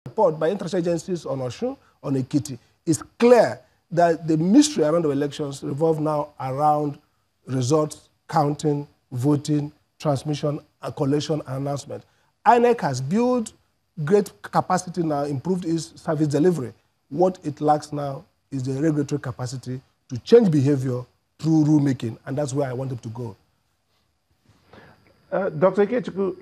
report by interest agencies on Osun, on Ekiti, it's clear that the mystery around the elections revolve now around results, counting, voting, transmission, collation, and announcement. INEC has built great capacity now, improved its service delivery. What it lacks now is the regulatory capacity to change behavior through rulemaking, and that's where I want it to go. Dr. Ikechukwu,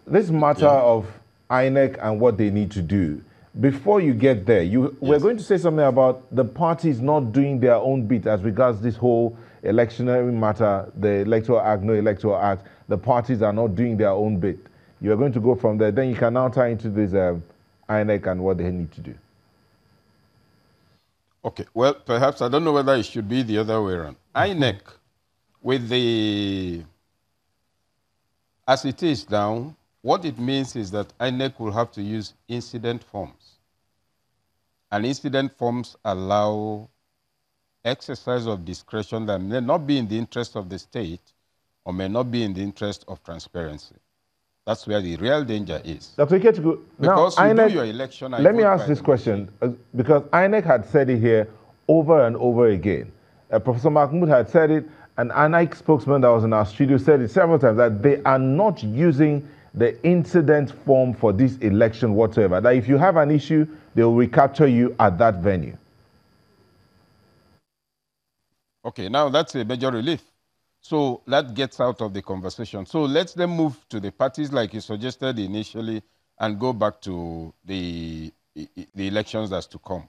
this matter of INEC and what they need to do, before you get there, we're going to say something about the parties not doing their own bit as regards this whole electionary matter, the Electoral Act, no Electoral Act. The parties are not doing their own bit. You're going to go from there. Then you can now tie into this INEC and what they need to do. Okay, well, perhaps I don't know whether it should be the other way around. INEC, with the, as it is now, what it means is that INEC will have to use incident forms. And incident forms allow exercise of discretion that may not be in the interest of the state or may not be in the interest of transparency. That's where the real danger is. Dr. Ikechukwu, because now, you INEC, do your election... Let me ask this question, because INEC had said it here over and over again. Professor Mahmoud had said it, and INEC spokesman that was in our studio said it several times, that they are not using the incident form for this election whatsoever. That if you have an issue, they will recapture you at that venue. Okay, now that's a major relief. So that gets out of the conversation. So let's then move to the parties like you suggested initially and go back to the elections that's to come.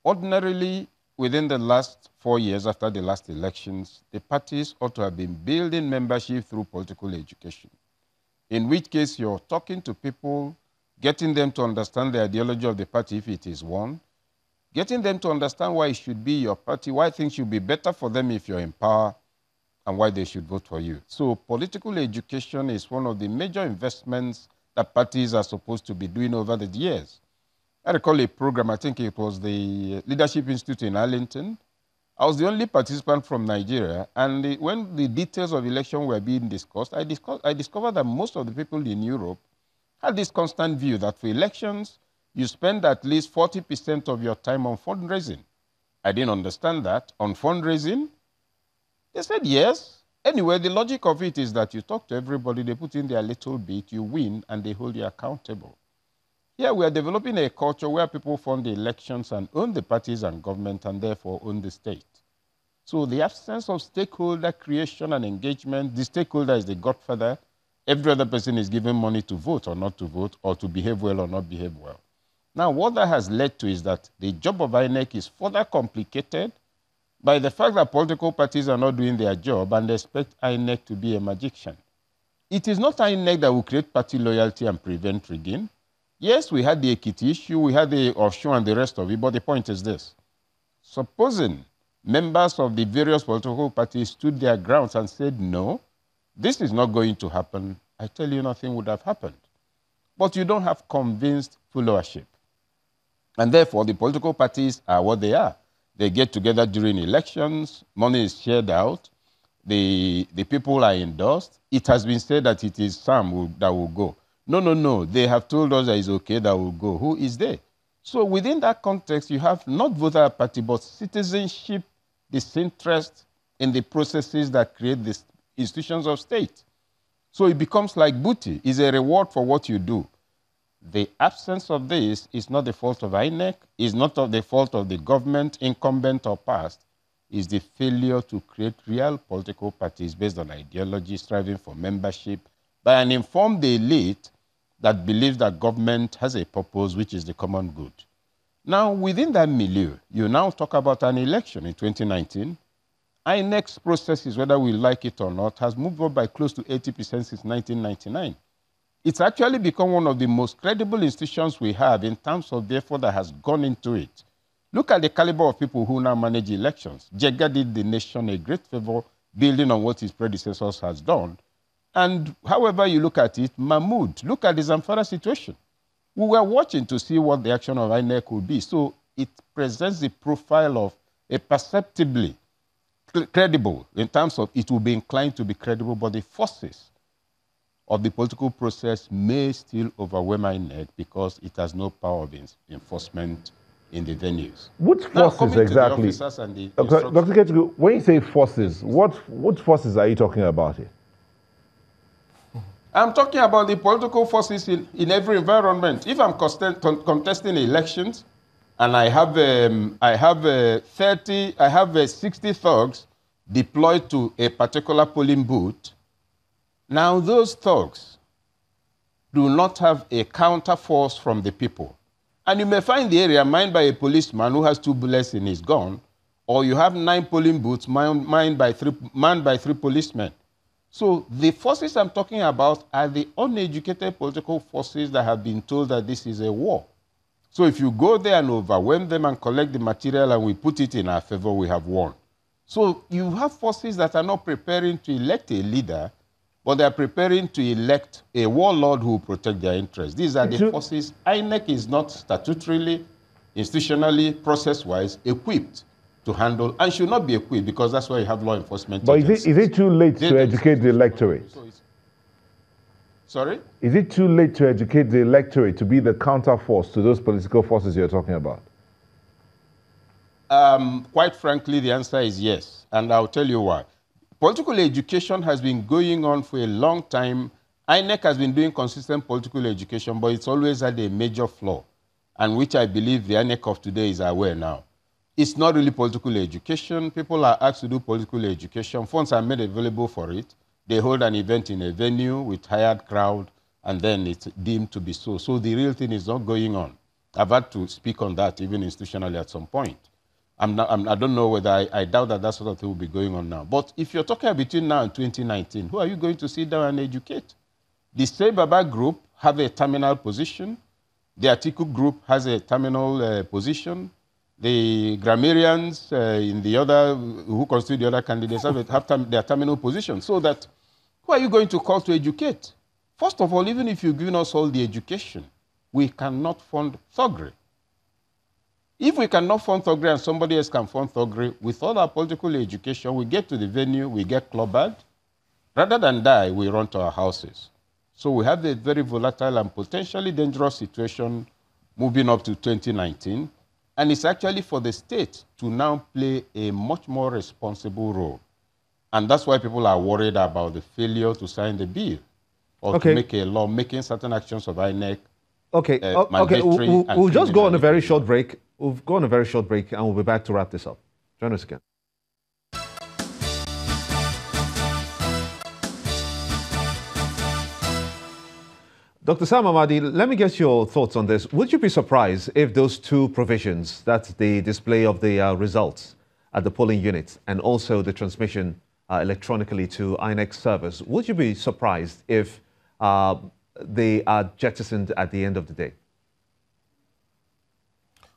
Ordinarily, within the last 4 years after the last elections, the parties ought to have been building membership through political education, in which case you're talking to people, getting them to understand the ideology of the party if it is one, getting them to understand why it should be your party, why things should be better for them if you're in power, and why they should vote for you. So political education is one of the major investments that parties are supposed to be doing over the years. I recall a program, I think it was the Leadership Institute in Arlington. I was the only participant from Nigeria, and when the details of election were being discussed, I discovered that most of the people in Europe had this constant view that for elections, you spend at least 40% of your time on fundraising. I didn't understand that. On fundraising, they said yes. Anyway, the logic of it is that you talk to everybody, they put in their little bit, you win, and they hold you accountable. Here we are developing a culture where people fund the elections and own the parties and government and therefore own the state. So the absence of stakeholder creation and engagement, the stakeholder is the godfather. Every other person is given money to vote or not to vote, or to behave well or not behave well. Now, what that has led to is that the job of INEC is further complicated by the fact that political parties are not doing their job and they expect INEC to be a magician. It is not INEC that will create party loyalty and prevent rigging. Yes, we had the Ekiti issue, we had the Osun and the rest of it, but the point is this. Supposing members of the various political parties stood their grounds and said, no, this is not going to happen, I tell you nothing would have happened. But you don't have convinced followership. And therefore, the political parties are what they are. They get together during elections, money is shared out, the people are endorsed. It has been said that it is some that will go. No. They have told us that it's okay that will go. Who is there? So within that context, you have not voter party, but citizenship disinterest in the processes that create the institutions of state. So it becomes like booty. It's a reward for what you do. The absence of this is not the fault of INEC, is not the fault of the government, incumbent or past. Is the failure to create real political parties based on ideology, striving for membership, by an informed elite that believes that government has a purpose, which is the common good. Now, within that milieu, you now talk about an election in 2019. INEC's processes, whether we like it or not, has moved up by close to 80% since 1999. It's actually become one of the most credible institutions we have in terms of the effort that has gone into it. Look at the caliber of people who now manage elections. Jega did the nation a great favor, building on what his predecessors has done. And however you look at it, Mahmoud, look at the Zamfara situation. We were watching to see what the action of INEC would be. So it presents the profile of a perceptibly credible, in terms of it will be inclined to be credible, but the forces of the political process may still overwhelm INEC because it has no power of enforcement in the venues. Which forces exactly? Dr. Ketugu, when you say forces, what forces are you talking about here? I'm talking about the political forces in every environment. If I'm contesting elections and I have 60 thugs deployed to a particular polling booth, now those thugs do not have a counter force from the people. And you may find the area mined by a policeman who has 2 bullets in his gun, or you have 9 polling booths manned by 3 policemen. So the forces I'm talking about are the uneducated political forces that have been told that this is a war. So if you go there and overwhelm them and collect the material and we put it in our favor, we have won. So you have forces that are not preparing to elect a leader, but they are preparing to elect a warlord who will protect their interests. These are the forces. INEC is not statutorily, institutionally, process-wise equipped to handle, and should not be equipped because that's why you have law enforcement agencies. But is it too late to educate the electorate? Sorry? Is it too late to educate the electorate to be the counterforce to those political forces you're talking about? Quite frankly, the answer is yes, and I'll tell you why. Political education has been going on for a long time. INEC has been doing consistent political education, but it's always had a major flaw, and which I believe the INEC of today is aware now. It's not really political education. People are asked to do political education. Funds are made available for it. They hold an event in a venue with hired crowd, and then it's deemed to be so. So the real thing is not going on. I've had to speak on that even institutionally at some point. I don't know whether I doubt that sort of thing will be going on now. But if you're talking between now and 2019, who are you going to sit down and educate? The Say Baba group have a terminal position. The Atiku group has a terminal position. The grammarians in the other, who constitute the other candidates have their terminal position. So that, who are you going to call to educate? First of all, even if you've given us all the education, we cannot fund thuggery. If we cannot fund thuggery and somebody else can fund thuggery, with all our political education, we get to the venue, we get clobbered. Rather than die, we run to our houses. So we have a very volatile and potentially dangerous situation moving up to 2019. And it's actually for the state to now play a much more responsible role. And that's why people are worried about the failure to sign the bill or to make a law making certain actions of INEC. We'll just go on a very short break. We'll go on a very short break and we'll be back to wrap this up. Join us again. Dr. Sam Amadi, let me get your thoughts on this. Would you be surprised if those 2 provisions, that's the display of the results at the polling units and also the transmission electronically to INEC servers, would you be surprised if they are jettisoned at the end of the day?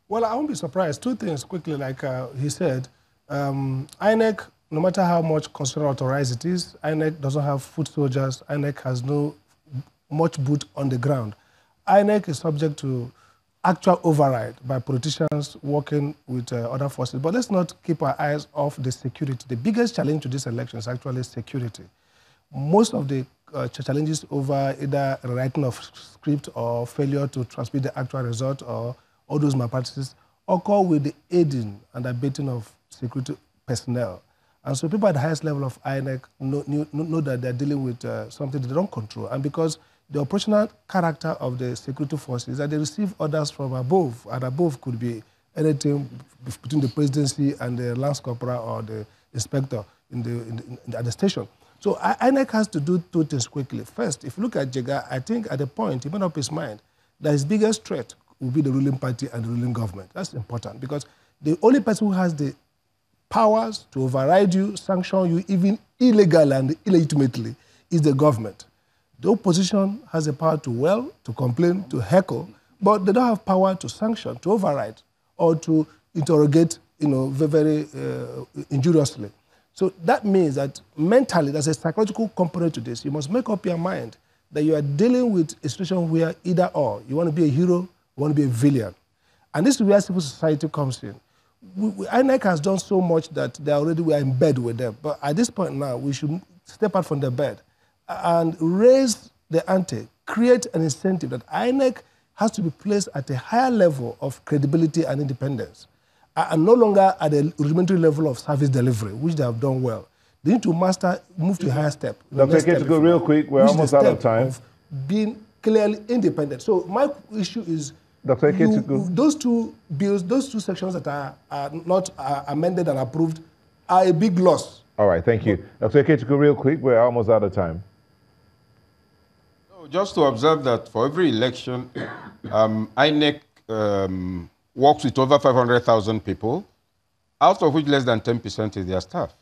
Well, I won't be surprised. 2 things quickly, like he said. INEC, no matter how much constitutional authorized it is, INEC doesn't have foot soldiers. INEC has no much boot on the ground. INEC is subject to actual override by politicians working with other forces. But let's not keep our eyes off the security. The biggest challenge to this election is actually security. Most of the challenges over either writing of script or failure to transmit the actual result or all those malpractices occur with the aiding and abetting of security personnel. And so people at the highest level of INEC know that they're dealing with something they don't control. And because the operational character of the security forces is that they receive orders from above, and above could be anything between the presidency and the lance corporal or the inspector at the station. So INEC has to do 2 things quickly. First, if you look at Jega, I think at the point, he made up his mind that his biggest threat will be the ruling party and the ruling government. That's important because the only person who has the powers to override you, sanction you, even illegally and illegitimately, is the government. The opposition has the power to wail, to complain, to heckle, but they don't have power to sanction, to override, or to interrogate, very injuriously. So that means that mentally, there's a psychological component to this. You must make up your mind that you are dealing with a situation where either or. You want to be a hero, you want to be a villain. And this is where civil society comes in. INEC has done so much that we are in bed with them. But at this point now, we should step out from the bed and raise the ante, create an incentive that INEC has to be placed at a higher level of credibility and independence, and no longer at a rudimentary level of service delivery, which they have done well. They need to move to a higher step. Dr. Ikechukwu, real quick, we're almost out of time. Of being clearly independent. So my issue is, Dr. Ikechukwu, those two bills, those two sections that are not amended and approved are a big loss. All right, thank you. Dr. Ikechukwu, real quick, we're almost out of time. No, just to observe that for every election, INEC works with over 500,000 people, out of which less than 10% is their staff.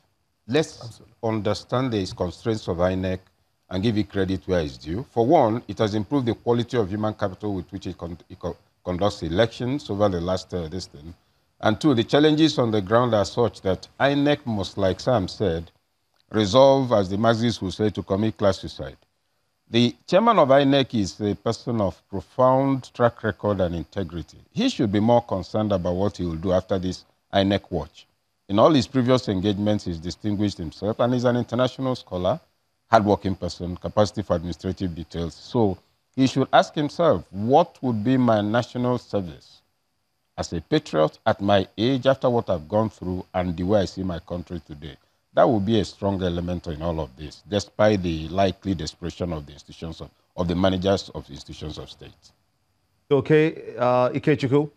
Let's understand the constraints of INEC and give it credit where it's due. For one, it has improved the quality of human capital with which it conducts elections over the last distance. And two, the challenges on the ground are such that INEC must, like Sam said, resolve, as the Marxists will say, to commit class suicide. The chairman of INEC is a person of profound track record and integrity. He should be more concerned about what he will do after this INEC watch. In all his previous engagements, he's distinguished himself, and he's an international scholar, hardworking person, capacity for administrative details. So he should ask himself, what would be my national service as a patriot at my age, after what I've gone through and the way I see my country today? That would be a strong element in all of this, despite the likely desperation of the institutions of the managers of the institutions of state. Okay, Ikechukwu,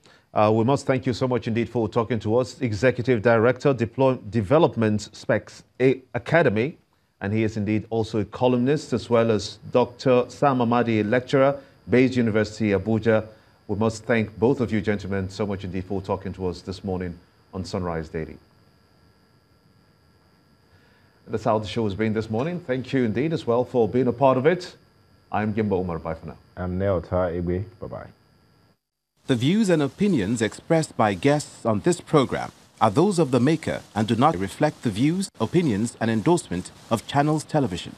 we must thank you so much indeed for talking to us. Executive Director, Development Specs Academy, and he is indeed also a columnist, as well as Dr. Sam Amadi, a lecturer, Bayes University, Abuja. We must thank both of you gentlemen so much indeed for talking to us this morning on Sunrise Daily. That's how the show has been this morning. Thank you indeed as well for being a part of it. I'm Gimba Umar. Bye for now. I'm Neota Igwe. Bye-bye. The views and opinions expressed by guests on this program are those of the maker and do not reflect the views, opinions, and endorsement of Channels Television.